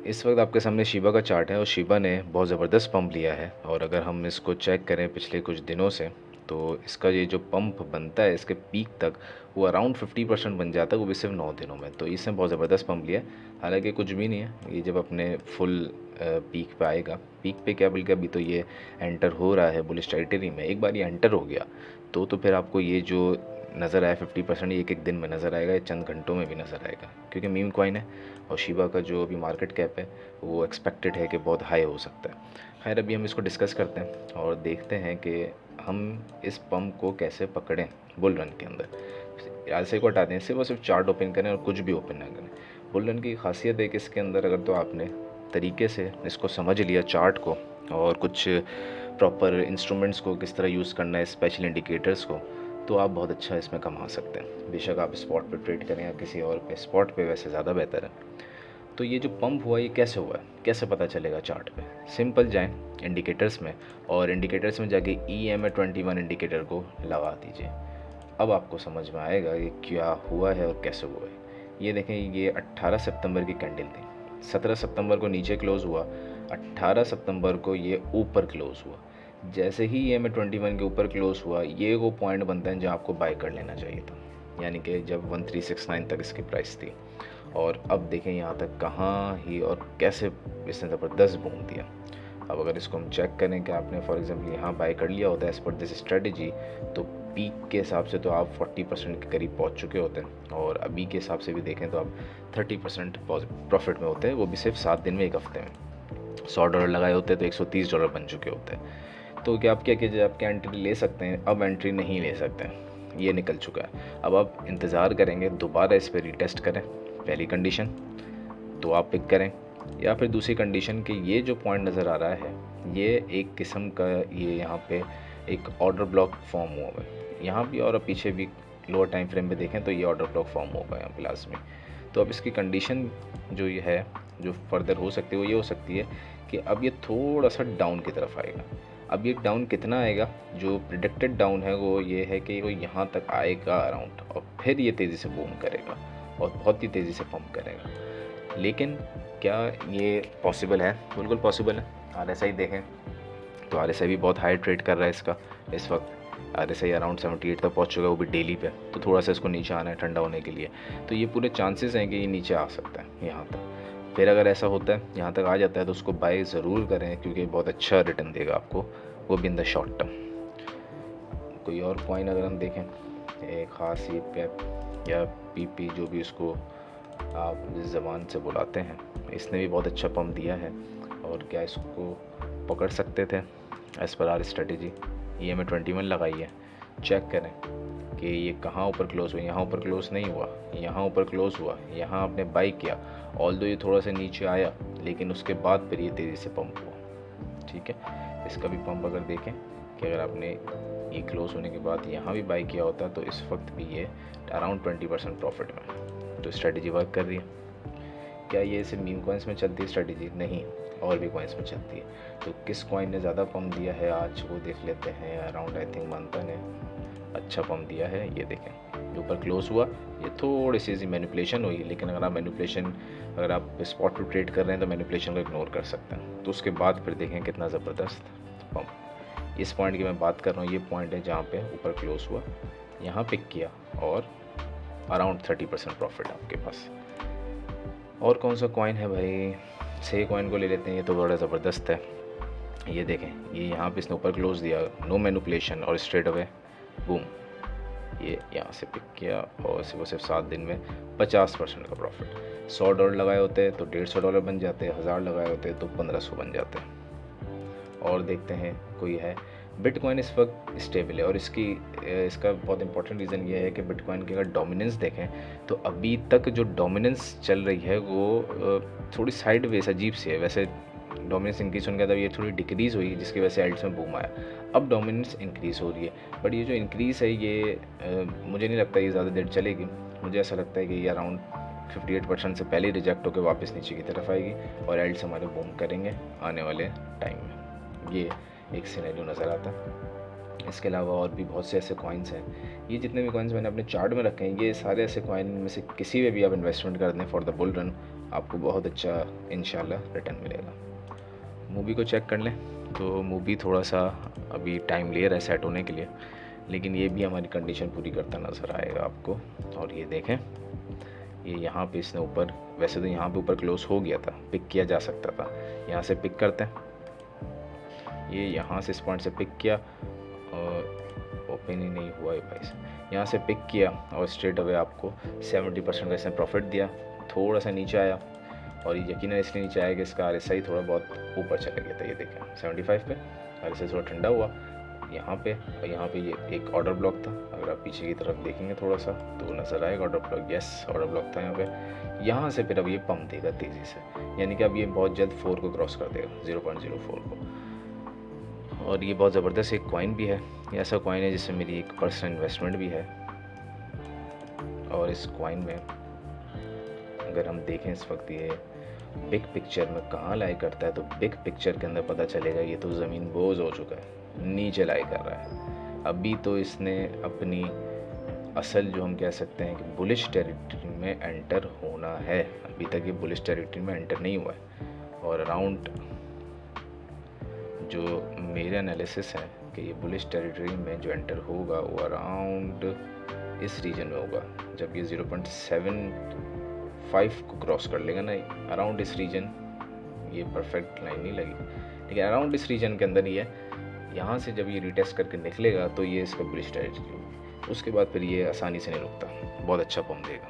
इस वक्त आपके सामने शिबा का चार्ट है और शिबा ने बहुत ज़बरदस्त पंप लिया है। और अगर हम इसको चेक करें पिछले कुछ दिनों से, तो इसका ये जो पंप बनता है इसके पीक तक वो अराउंड 50% बन जाता है, वो भी सिर्फ 9 दिनों में। तो इसने बहुत ज़बरदस्त पंप लिया है। हालांकि कुछ भी नहीं है, ये जब अपने फुल पीक पे आएगा, पीक पे क्या बल्कि अभी तो ये एंटर हो रहा है बुलिश टेरिटरी में। एक बार ये एंटर हो गया तो फिर आपको ये जो नज़र आया 50% एक एक दिन में नज़र आएगा, या चंद घंटों में भी नज़र आएगा, क्योंकि मीम कॉइन है और शिबा का जो अभी मार्केट कैप है वो एक्सपेक्टेड है कि बहुत हाई हो सकता है। खैर अभी हम इसको डिस्कस करते हैं और देखते हैं कि हम इस पंप को कैसे पकड़ें बुल रन के अंदर। ऐसे को हटा दें, सिर्फ और सिर्फ चार्ट ओपन करें और कुछ भी ओपन ना करें। बुल रन की खासियत है कि इसके अंदर अगर तो आपने तरीके से इसको समझ लिया चार्ट को और कुछ प्रॉपर इंस्ट्रूमेंट्स को किस तरह यूज़ करना है, स्पेशल इंडिकेटर्स को, तो आप बहुत अच्छा इसमें कमा सकते हैं। बेशक आप स्पॉट पे ट्रेड करें या किसी और पे, स्पॉट पे वैसे ज़्यादा बेहतर है। तो ये जो पंप हुआ ये कैसे हुआ है, कैसे पता चलेगा चार्ट पे? सिंपल जाएं इंडिकेटर्स में और इंडिकेटर्स में जाके EMA21 इंडिकेटर को लगा दीजिए। अब आपको समझ में आएगा ये क्या हुआ है और कैसे हुआ है। ये देखें, ये 18 सितंबर की कैंडल थी। 17 सितंबर को नीचे क्लोज़ हुआ, 18 सितंबर को ये ऊपर क्लोज़ हुआ। जैसे ही EMA21 के ऊपर क्लोज़ हुआ, ये वो पॉइंट बनता है जहाँ आपको बाय कर लेना चाहिए था, यानी कि जब 1369 तक इसकी प्राइस थी। और अब देखें यहाँ तक कहाँ ही और कैसे इसने ज़बरदस्त बूम दिया। अब अगर इसको हम चेक करें कि आपने फॉर एग्जांपल यहाँ बाय कर लिया होता है एज पर दिस स्ट्रेटजी, तो पीक के हिसाब से तो आप 40% के करीब पहुँच चुके होते हैं, और अभी के हिसाब से भी देखें तो आप 30% प्रॉफिट में होते हैं, वो भी सिर्फ 7 दिन में, एक हफ्ते में। $100 लगाए होते तो $130 बन चुके होते हैं। तो क्या आप क्या कीजिए, आप क्या एंट्री ले सकते हैं? अब एंट्री नहीं ले सकते हैं, ये निकल चुका है। अब आप इंतज़ार करेंगे, दोबारा इस पर रीटेस्ट करें। पहली कंडीशन तो आप पिक करें, या फिर दूसरी कंडीशन कि ये जो पॉइंट नज़र आ रहा है ये एक किस्म का, ये यहाँ पे एक ऑर्डर ब्लॉक फॉर्म हुआ है यहाँ भी, और पीछे भी लोअर टाइम फ्रेम पे देखें तो ये ऑर्डर ब्लॉक फॉर्म होगा यहाँ पे लाजमी। तो अब इसकी कंडीशन जो ये है, जो फर्दर हो सकती है, वो ये हो सकती है कि अब ये थोड़ा सा डाउन की तरफ आएगा। अब ये डाउन कितना आएगा? जो प्रिडिक्टेड डाउन है वो ये है कि वो यहाँ तक आएगा अराउंड, और फिर ये तेज़ी से बूम करेगा और बहुत ही तेज़ी से पंप करेगा। लेकिन क्या ये पॉसिबल है? बिल्कुल पॉसिबल है। RSI देखें तो RSI भी बहुत हाई ट्रेड कर रहा है इसका इस वक्त। RSI अराउंड 78 तक पहुंच चुका है, वो भी डेली पे। तो थोड़ा सा इसको नीचे आना है ठंडा होने के लिए, तो ये पूरे चांसेस हैं कि ये नीचे आ सकता है यहाँ तक। फिर अगर ऐसा होता है यहाँ तक आ जाता है तो उसको बाय ज़रूर करें, क्योंकि बहुत अच्छा रिटर्न देगा आपको, वो भी इन द शॉर्ट टर्म। कोई और कॉइन अगर हम देखें, एक ख़ास ये पेप या PP, जो भी उसको आप जिस ज़बान से बुलाते हैं, इसने भी बहुत अच्छा पंप दिया है। और क्या इसको पकड़ सकते थे as per are strategy? EMA21 लगाई है, चेक करें कि ये कहाँ ऊपर क्लोज़ हुआ। यहाँ ऊपर क्लोज़ नहीं हुआ, यहाँ ऊपर क्लोज़ हुआ, यहाँ आपने बाई किया। ऑल्दो ये थोड़ा सा नीचे आया, लेकिन उसके बाद फिर ये तेज़ी से पंप हुआ। ठीक है, इसका भी पंप अगर देखें कि अगर आपने ये क्लोज़ होने के बाद यहाँ भी बाई किया होता तो इस वक्त भी ये अराउंड 20% प्रॉफिट में। तो स्ट्रेटजी वर्क कर रही है। क्या ये सिर्फ मीम कॉइन्स में चलती है स्ट्रेटजी? नहीं, और भी कॉइन्स में चलती है। तो किस कॉइन ने ज़्यादा पंप दिया है आज, वो देख लेते हैं। अराउंड आई थिंक मंथन ने अच्छा पंप दिया है। ये देखें, जो ऊपर क्लोज हुआ, ये थोड़ी सी मैनिपुलेशन हुई, लेकिन अगर आप स्पॉट पे ट्रेड कर रहे हैं तो मैनिपुलेशन को इग्नोर कर सकते हैं। तो उसके बाद फिर देखें कितना ज़बरदस्त पंप। इस पॉइंट की मैं बात कर रहा हूँ, ये पॉइंट है जहाँ पे ऊपर क्लोज हुआ, यहाँ पिक किया और अराउंड 30% प्रॉफिट आपके पास। और कौन सा कॉइन है भाई? से कॉइन को ले लेते हैं, ये तो बड़ा ज़बरदस्त है। ये देखें, ये यहाँ पे इसने ऊपर क्लोज दिया, नो मैनिपुलेशन, और स्ट्रेट अवे बूम, ये यहाँ से पिक किया और सिर्फ 7 दिन में 50% का प्रॉफिट। $100 लगाए होते तो $150 बन जाते, 1000 लगाए होते तो 1500 बन जाते। और देखते हैं कोई है। बिटकॉइन इस वक्त स्टेबल है, और इसका बहुत इंपॉर्टेंट रीज़न ये है कि बिटकॉइन की अगर डोमिनेंस देखें तो अभी तक जो डोमिनेंस चल रही है वो थोड़ी साइड वेज अजीब सी है। वैसे डोमिनेंस इंक्रीज़ होने के बाद ये थोड़ी डिक्रीज़ हुई, जिसकी वजह से एल्ट्स में बूम आया। अब डोमिनेंस इंक्रीज़ हो रही है, बट ये जो इंक्रीज़ है ये मुझे नहीं लगता ये ज़्यादा देर चलेगी। मुझे ऐसा लगता है कि ये अराउंड 58% से पहले रिजेक्ट होकर वापस नीचे की तरफ आएगी और एल्ट्स हमारे बूम करेंगे आने वाले टाइम में। ये एक सिनेरियो नज़र आता है। इसके अलावा और भी बहुत से ऐसे कॉइन्स हैं। ये जितने भी कॉइन्स मैंने अपने चार्ट में रखे हैं, ये सारे ऐसे कॉइन में से किसी में भी आप इन्वेस्टमेंट कर दें फॉर द बुल रन, आपको बहुत अच्छा इंशाल्लाह रिटर्न मिलेगा। मूवी को चेक कर लें तो मूवी थोड़ा सा अभी टाइम ले रहा है सेट होने के लिए, लेकिन ये भी हमारी कंडीशन पूरी करता नज़र आएगा आपको। और ये देखें, ये यहाँ पे इसने ऊपर, वैसे तो यहाँ पे ऊपर क्लोज हो गया था, पिक किया जा सकता था। यहाँ से पिक करते हैं, ये यहाँ से इस पॉइंट से पिक किया और ओपन ही नहीं हुआ है भाई। यहाँ से पिक किया और स्ट्रेट अवे आपको 70% का इसने प्रॉफिट दिया। थोड़ा सा नीचे आया और ये यकीनन इसलिए नीचे आया कि इसका RSI थोड़ा बहुत ऊपर चला गया था। ये देखें 75 पे RSI थोड़ा ठंडा हुआ यहाँ पे, और यहाँ पे ये एक ऑर्डर ब्लॉक था। अगर आप पीछे की तरफ देखेंगे थोड़ा सा तो नज़र आएगा order block, yes order block था यहाँ पे। यहाँ से फिर अब ये पंप देगा तेज़ी से, यानी कि अब ये बहुत जल्द 4 को क्रॉस कर देगा, 0.04 को। और ये बहुत ज़बरदस्त एक कॉइन भी है, ये ऐसा कॉइन है जिसमें मेरी एक पर्सनल इन्वेस्टमेंट भी है। और इस कॉइन में अगर हम देखें इस वक्त ये बिग पिक्चर में कहाँ लाई करता है, तो बिग पिक्चर के अंदर पता चलेगा ये तो ज़मीन बोझ हो चुका है, नीचे लाई कर रहा है। अभी तो इसने अपनी असल जो हम कह सकते हैं कि बुलिश टेरिटरी में एंटर होना है, अभी तक ये बुलिश टेरिटरी में एंटर नहीं हुआ है। और अराउंड जो मेरे एनालिसिस है कि ये बुलिश टेरिटरी में जो एंटर होगा वो अराउंड इस रीजन में होगा, जब ये 0.75 को क्रॉस कर लेगा ना, अराउंड इस रीजन, ये परफेक्ट लाइन नहीं लगी लेकिन अराउंड इस रीजन के अंदर ही है। यहाँ से जब ये रिटेस्ट करके निकलेगा तो ये इसका बुलिश टेरिटरी होगी, उसके बाद फिर ये आसानी से नहीं रुकता, बहुत अच्छा पंप देगा।